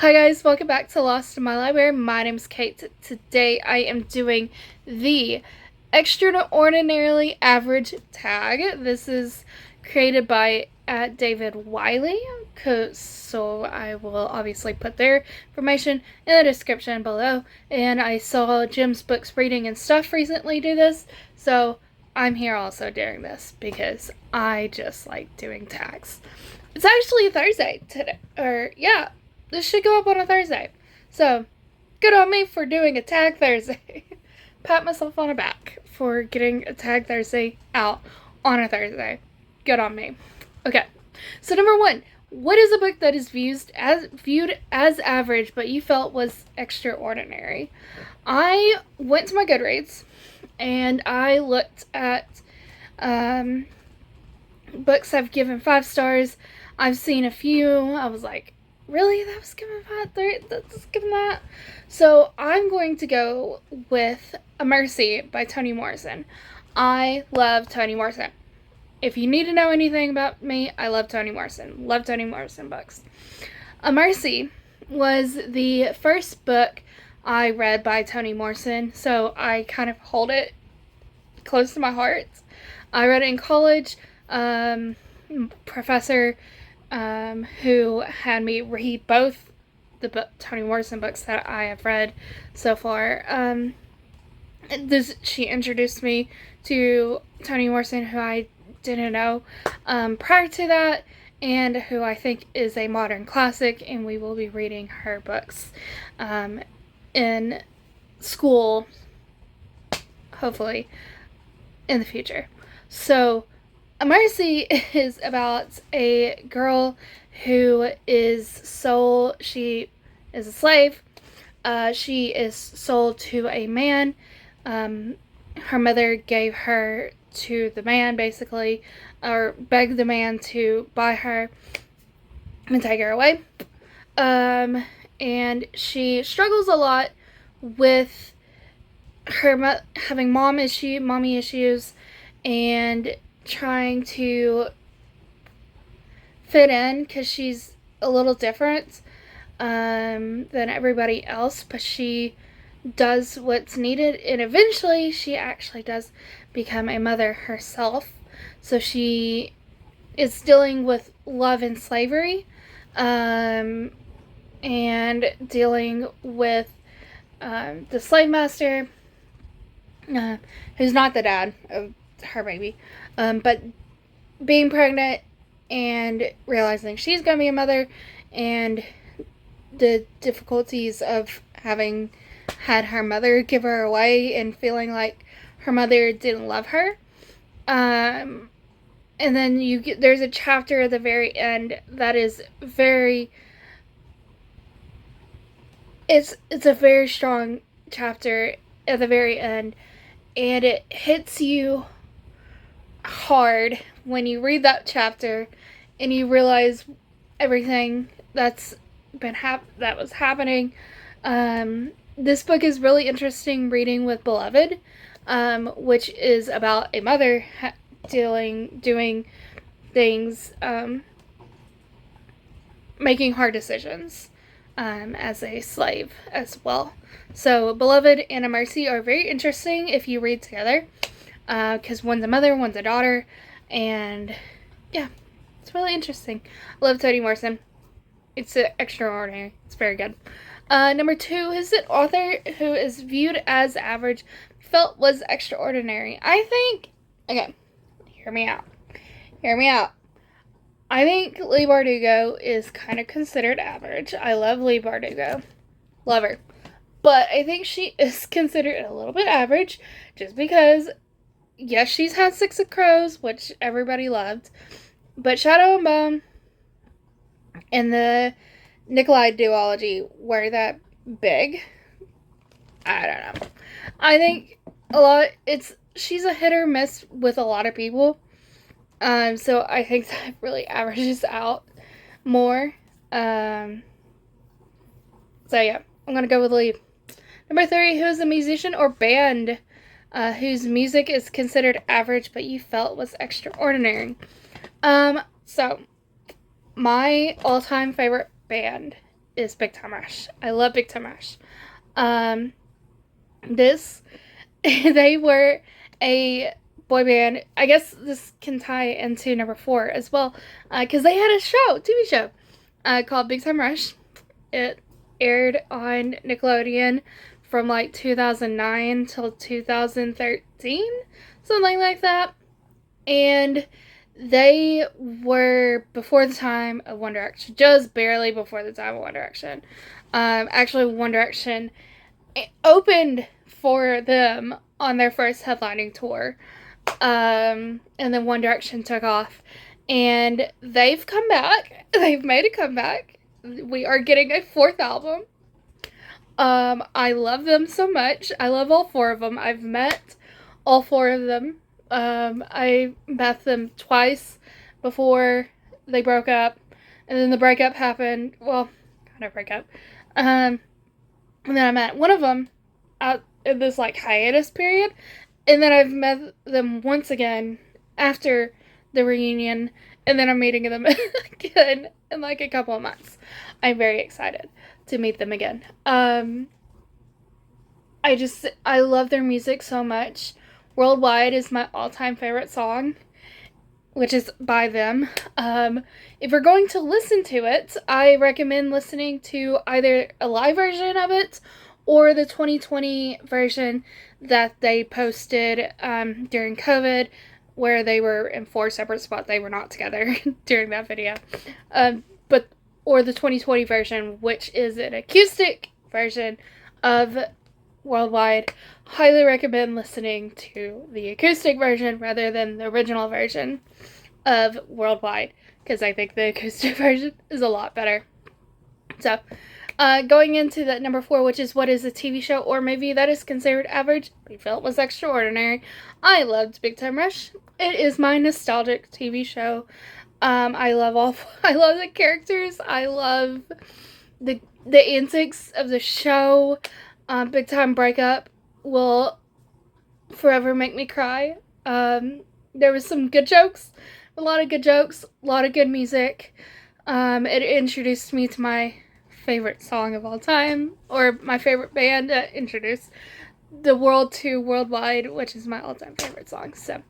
Hi guys, welcome back to Lost in My Library. My name is Kate. Today I am doing the Extraordinarily Average Tag. This is created by David Wiley, so I will obviously put their information in the description below. And I saw Jim's Books Reading and Stuff recently do this, so I'm here also doing this because I just like doing tags. It's actually Thursday today, this should go up on a Thursday. So, good on me for doing a Tag Thursday. Pat myself on the back for getting a Tag Thursday out on a Thursday. Good on me. Okay, so number one, what is a book that is viewed as average but you felt was extraordinary? I went to my Goodreads and I looked at books I've given 5 stars. I've seen a few. I was like, really? That was given 5? That's given that? So I'm going to go with A Mercy by Toni Morrison. I love Toni Morrison. If you need to know anything about me, I love Toni Morrison. Love Toni Morrison books. A Mercy was the first book I read by Toni Morrison, so I kind of hold it close to my heart. I read it in college. Professor who had me read both the Toni Morrison books that I have read so far. She introduced me to Toni Morrison, who I didn't know prior to that, and who I think is a modern classic, and we will be reading her books in school, hopefully, in the future. So, A Mercy is about a girl who she is a slave. She is sold to a man. Her mother gave her to the man, basically, or begged the man to buy her and take her away. And she struggles a lot with her having mommy issues, and trying to fit in because she's a little different than everybody else, but she does what's needed, and eventually she actually does become a mother herself. So she is dealing with love and slavery, and dealing with the slave master, who's not the dad of her baby, but being pregnant and realizing she's gonna be a mother, and the difficulties of having had her mother give her away and feeling like her mother didn't love her. And then there's a chapter at the very end that is it's a very strong chapter at the very end, and it hits you hard when you read that chapter and you realize everything that was happening. This book is really interesting reading with Beloved, which is about a mother doing things, making hard decisions as a slave as well. So Beloved and A Mercy are very interesting if you read together, because one's a mother, one's a daughter, and yeah, it's really interesting. I love Toni Morrison. It's extraordinary. It's very good. Number 2 is an author who is viewed as average, felt was extraordinary. I think, okay, hear me out. I think Leigh Bardugo is kind of considered average. I love Leigh Bardugo. Love her. But I think she is considered a little bit average just because, yes, she's had Six of Crows, which everybody loved, but Shadow and Bone and the Nikolai duology were that big. I don't know. I think she's a hit or miss with a lot of people. So I think that really averages out more. So yeah, I'm gonna go with Leigh. Number 3, who is a musician or band whose music is considered average but you felt was extraordinary? So my all-time favorite band is Big Time Rush. I love Big Time Rush. This they were a boy band. I guess this can tie into number 4 as well, because they had a TV show called Big Time Rush. It aired on Nickelodeon from like 2009 till 2013, something like that. And they were before the time of One Direction, just barely before the time of One Direction. Actually, One Direction opened for them on their first headlining tour. And then One Direction took off. And they've come back. They've made a comeback. We are getting a 4th album. I love them so much. I love all 4 of them. I've met all 4 of them. I met them twice before they broke up. And then the breakup happened. Well, kind of breakup. And then I met one of them out in this like hiatus period. And then I've met them once again after the reunion. And then I'm meeting them again in like a couple of months. I'm very excited to meet them again. I love their music so much. Worldwide is my all-time favorite song, which is by them. If you're going to listen to it, I recommend listening to either a live version of it or the 2020 version that they posted during COVID, where they were in 4 separate spots. They were not together during that video. Or the 2020 version, which is an acoustic version of Worldwide. Highly recommend listening to the acoustic version rather than the original version of Worldwide, because I think the acoustic version is a lot better. So, going into that number 4, which is what is a TV show or movie that is considered average, we felt was extraordinary. I loved Big Time Rush. It is my nostalgic TV show. I love the characters. I love the antics of the show. Big Time Breakup will forever make me cry. There was some good jokes, a lot of good jokes, a lot of good music. It introduced me to my favorite song of all time, or my favorite band that introduced the world to Worldwide, which is my all-time favorite song. So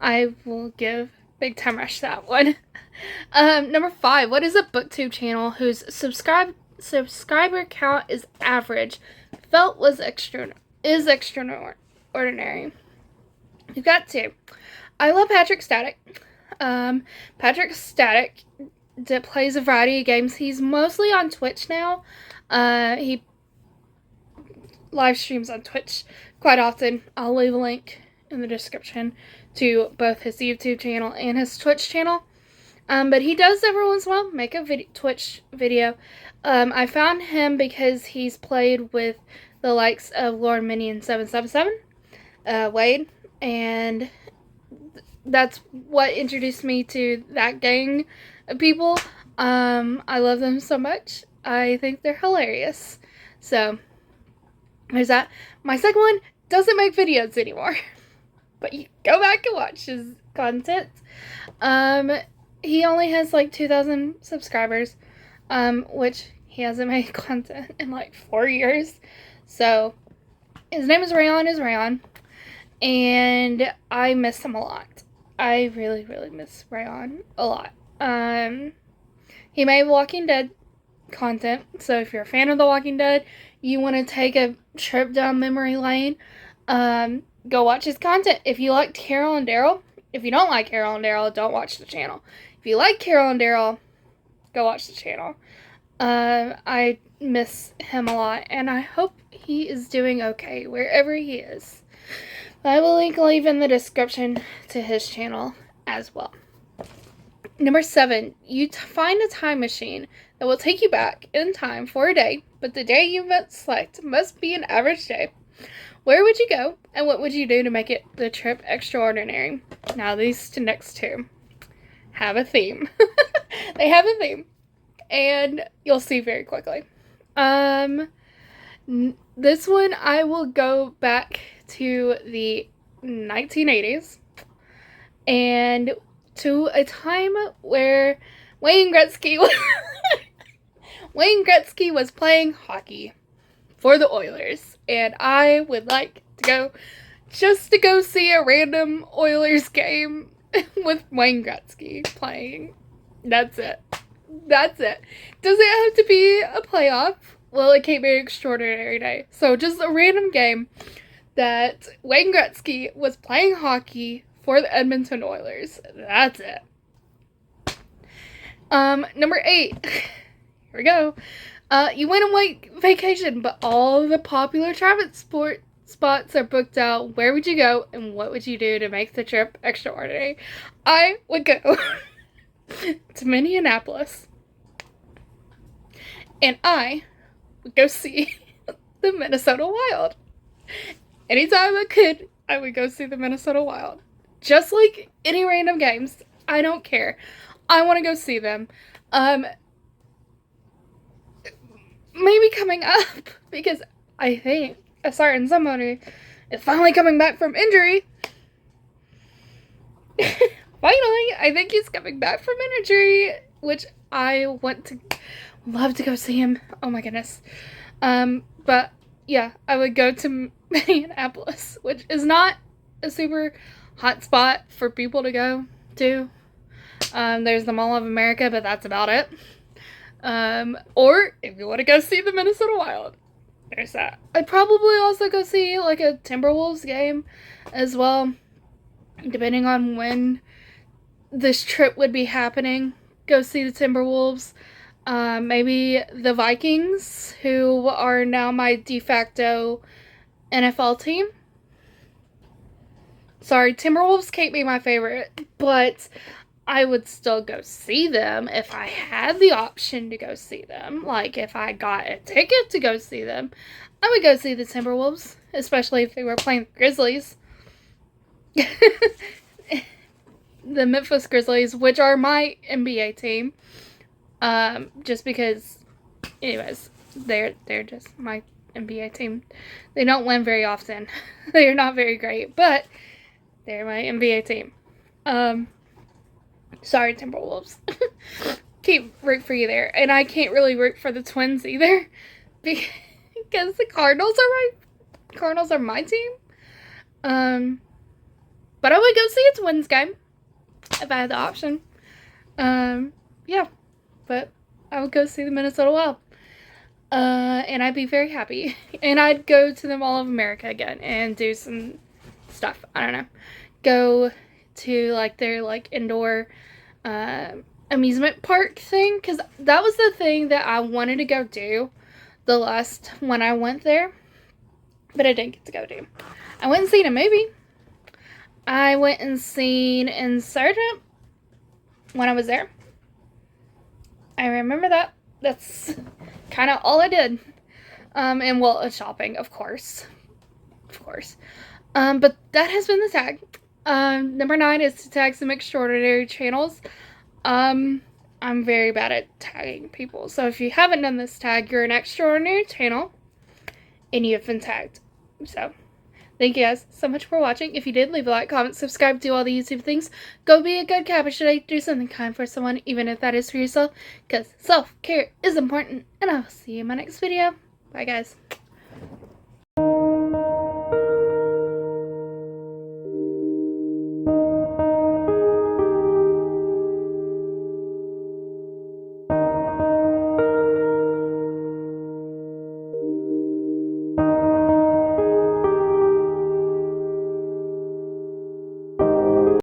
I will give Big Time Rush that one. Number 5, what is a booktube channel whose subscriber count is average, felt was extraordinary? You've got 2. I love Patrick Static. Patrick Static plays a variety of games. He's mostly on Twitch now. He live streams on Twitch quite often. I'll leave a link in the description to both his YouTube channel and his Twitch channel. But he does every once in a while make a Twitch video. I found him because he's played with the likes of Lord Minion 777, Wade, and that's what introduced me to that gang of people. I love them so much. I think they're hilarious. So there's that. My second one doesn't make videos anymore, but you go back and watch his content. He only has like 2,000 subscribers, which he hasn't made content in like 4 years. So his name is Rayon, and I miss him a lot. I really, really miss Rayon a lot. He made Walking Dead content, so if you're a fan of The Walking Dead, you want to take a trip down memory lane, go watch his content. If you like Carol and Daryl, if you don't like Carol and Daryl, don't watch the channel. If you like Carol and Daryl, go watch the channel. I miss him a lot, and I hope he is doing okay wherever he is. I will leave in the description to his channel as well. Number 7, you find a time machine that will take you back in time for a day, but the day you must select must be an average day. Where would you go, and what would you do to make the trip extraordinary? Now, these next 2 have a theme. They have a theme, and you'll see very quickly. This one, I will go back to the 1980s and to a time where Wayne Gretzky Wayne Gretzky was playing hockey for the Oilers, and I would like to go just to go see a random Oilers game with Wayne Gretzky playing. That's it. That's it. Does it have to be a playoff? Well, it can't be an extraordinary day. So just a random game that Wayne Gretzky was playing hockey for the Edmonton Oilers. That's it. Number 8. Here we go. You went on vacation, but all the popular travel sport spots are booked out. Where would you go, and what would you do to make the trip extraordinary? I would go to Minneapolis, and I would go see the Minnesota Wild. Anytime I could, I would go see the Minnesota Wild. Just like any random games. I don't care. I want to go see them. Maybe coming up, because I think a certain somebody is finally coming back from injury. Finally, I think he's coming back from injury, which I love to go see him. Oh my goodness. But yeah, I would go to Minneapolis, which is not a super hot spot for people to go to. There's the Mall of America, but that's about it. Or if you want to go see the Minnesota Wild, there's that. I'd probably also go see like a Timberwolves game as well, depending on when this trip would be happening. Go see the Timberwolves. Maybe the Vikings, who are now my de facto NFL team. Sorry, Timberwolves can't be my favorite, but I would still go see them if I had the option to go see them. Like, if I got a ticket to go see them, I would go see the Timberwolves, especially if they were playing the Grizzlies. The Memphis Grizzlies, which are my NBA team. Just because, anyways, they're just my NBA team. They don't win very often. They're not very great, but they're my NBA team. Sorry, Timberwolves. Can't root for you there. And I can't really root for the Twins either, because the Cardinals are my team. But I would go see a Twins game if I had the option. Yeah. But I would go see the Minnesota Wild. And I'd be very happy. And I'd go to the Mall of America again and do some stuff. I don't know. Go to like their like indoor amusement park thing. Because that was the thing that I wanted to go do the last when I went there. But I didn't get to go do. I went and seen a movie. I went and seen Insurgent when I was there. I remember that. That's kind of all I did. And well, shopping, of course. Of course. But that has been the tag. Number 9 is to tag some extraordinary channels. I'm very bad at tagging people. So if you haven't done this tag, you're an extraordinary channel. And you have been tagged. So, thank you guys so much for watching. If you did, leave a like, comment, subscribe, do all the YouTube things. Go be a good cabbage today. Do something kind for someone, even if that is for yourself. Because self-care is important. And I will see you in my next video. Bye, guys.